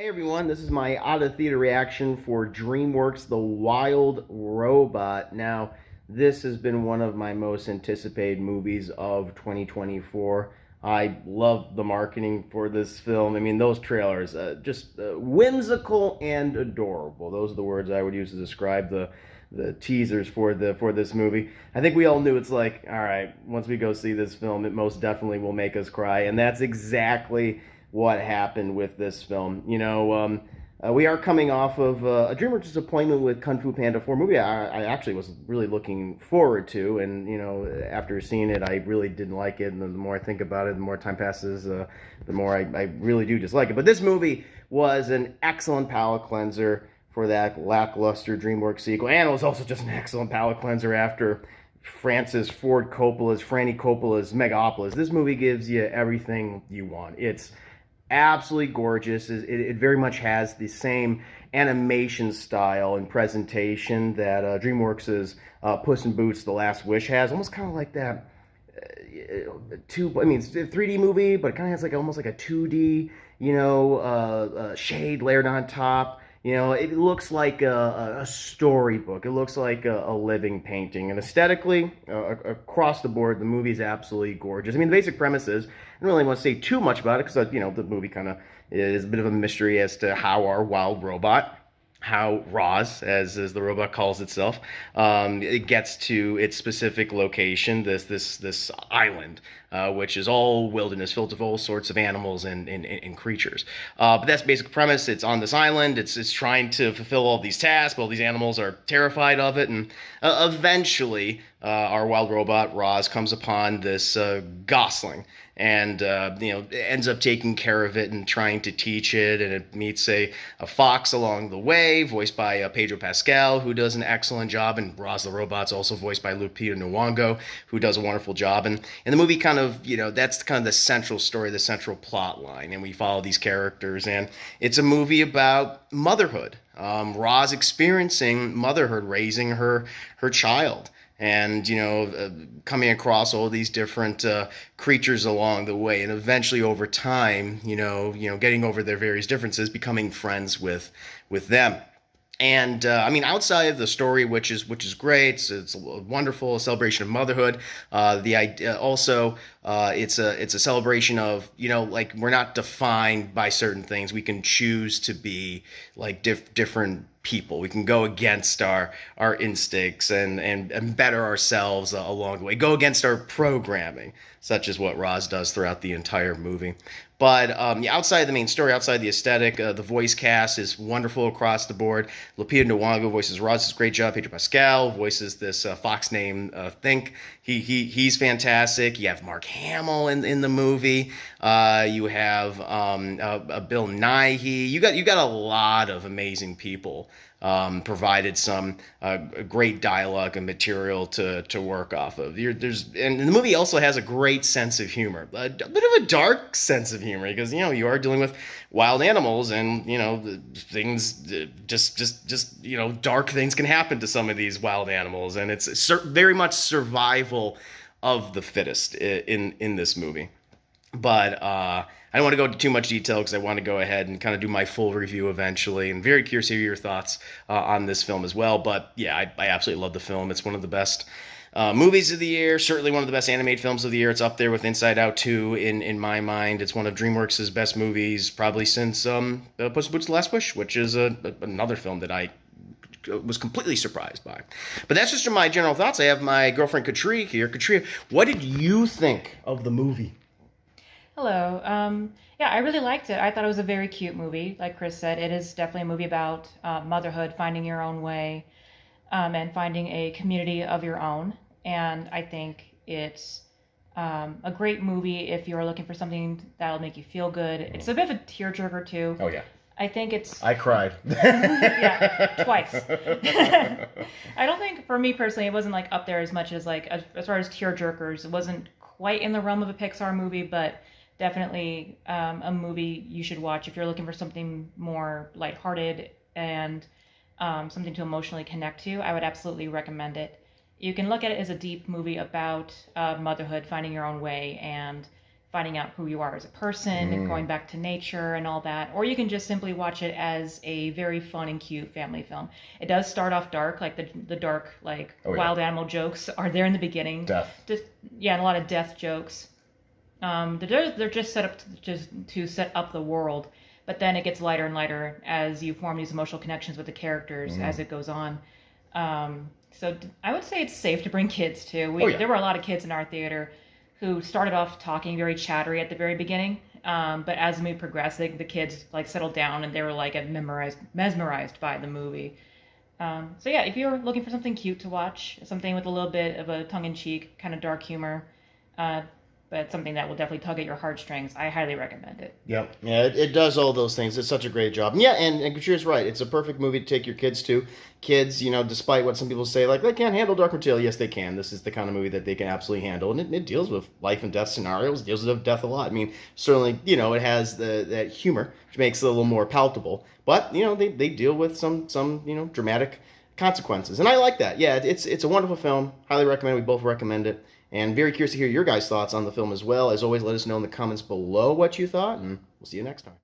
Hey everyone, this is my out of theater reaction for DreamWorks The Wild Robot. Now, this has been one of my most anticipated movies of 2024. I love the marketing for this film. I mean, those trailers, just whimsical and adorable. Those are the words I would use to describe the teasers for this movie. I think we all knew it's like, all right, once we go see this film, it most definitely will make us cry, and that's exactly what happened with this film. We are coming off of a DreamWorks disappointment with Kung Fu Panda 4 movie I actually was really looking forward to, and after seeing it, I really didn't like it, and the more I think about it, the more time passes, the more I really do dislike it. But this movie was an excellent palate cleanser for that lackluster DreamWorks sequel, and it was also just an excellent palate cleanser after Franny Coppola's Megapolis. This movie gives you everything you want. It's absolutely gorgeous. It very much has the same animation style and presentation that DreamWorks' Puss in Boots: The Last Wish has. Almost kind of like that. It's a 3D movie, but it kind of has like almost like a 2D, shade layered on top. It looks like a storybook. It looks like a living painting. And aesthetically, across the board, the movie is absolutely gorgeous. I mean, the basic premise is, I don't really want to say too much about it because, the movie kind of is a bit of a mystery as to how our wild robot, how Roz, as the robot calls itself, it gets to its specific location, this island, which is all wilderness, filled with all sorts of animals and creatures. But that's the basic premise. It's on this island. It's trying to fulfill all these tasks, but all these animals are terrified of it, and eventually, our wild robot Roz comes upon this gosling, and ends up taking care of it and trying to teach it, and it meets a fox along the way, voiced by Pedro Pascal, who does an excellent job, and Roz the robot's also voiced by Lupita Nyong'o, who does a wonderful job, and the movie kind of, that's kind of the central story, the central plot line, and we follow these characters, and it's a movie about motherhood. Roz experiencing motherhood, raising her child, and coming across all these different creatures along the way, and eventually over time, getting over their various differences, becoming friends with them. And outside of the story, which is great, it's a wonderful celebration of motherhood. The idea also, it's a celebration of, like, we're not defined by certain things. We can choose to be like different people. We can go against our instincts and better ourselves along the way. Go against our programming, such as what Roz does throughout the entire movie. But outside the main story, outside the aesthetic, the voice cast is wonderful across the board. Lupita Nyong'o voices Roz, does a great job. Pedro Pascal voices this fox named Think. He's fantastic. You have Mark Hamill in the movie. You have Bill Nighy. You got a lot of amazing people. Provided some great dialogue and material to work off of. And the movie also has a great sense of humor, a bit of a dark sense of humor, because you are dealing with wild animals, and things just dark things can happen to some of these wild animals, and it's very much survival of the fittest in this movie. But I don't want to go into too much detail because I want to go ahead and kind of do my full review eventually, and very curious to hear your thoughts on this film as well. But yeah, I absolutely love the film. It's one of the best movies of the year, certainly one of the best animated films of the year. It's up there with Inside Out 2 in my mind. It's one of DreamWorks' best movies probably since Puss in Boots: The Last Wish, which is another film that I was completely surprised by. But that's just my general thoughts. I have my girlfriend Katria here. Katria, what did you think of the movie? Hello. Yeah, I really liked it. I thought it was a very cute movie. Like Chris said, it is definitely a movie about motherhood, finding your own way, and finding a community of your own. And I think it's a great movie if you're looking for something that'll make you feel good. It's a bit of a tearjerker too. Oh yeah. I think it's... I cried. Yeah, twice. I don't think, for me personally, it wasn't like up there as much as like, as far as tearjerkers, it wasn't quite in the realm of a Pixar movie, but definitely a movie you should watch if you're looking for something more lighthearted and something to emotionally connect to. I would absolutely recommend it. You can look at it as a deep movie about motherhood, finding your own way, and finding out who you are as a person and going back to nature and all that. Or you can just simply watch it as a very fun and cute family film. It does start off dark, like the dark, like wild animal jokes are there in the beginning. Death. And a lot of death jokes. They're just set up to set up the world, but then it gets lighter and lighter as you form these emotional connections with the characters as it goes on. So I would say it's safe to bring kids to. There were a lot of kids in our theater who started off talking very chattery at the very beginning, but as the movie progressed, the kids like settled down and they were like mesmerized by the movie. So yeah, if you're looking for something cute to watch, something with a little bit of a tongue-in-cheek kind of dark humor, but something that will definitely tug at your heartstrings, I highly recommend it. Yep. Yeah, it does all those things. It's such a great job. And yeah, and Katria's right. It's a perfect movie to take your kids to. Kids, despite what some people say, like, they can't handle dark material. Yes, they can. This is the kind of movie that they can absolutely handle. And it deals with life and death scenarios. It deals with death a lot. I mean, certainly, it has that humor, which makes it a little more palatable. But, they deal with some dramatic consequences. And I like that. Yeah, it's a wonderful film. Highly recommend it. We both recommend it. And very curious to hear your guys' thoughts on the film as well. As always, let us know in the comments below what you thought, and we'll see you next time.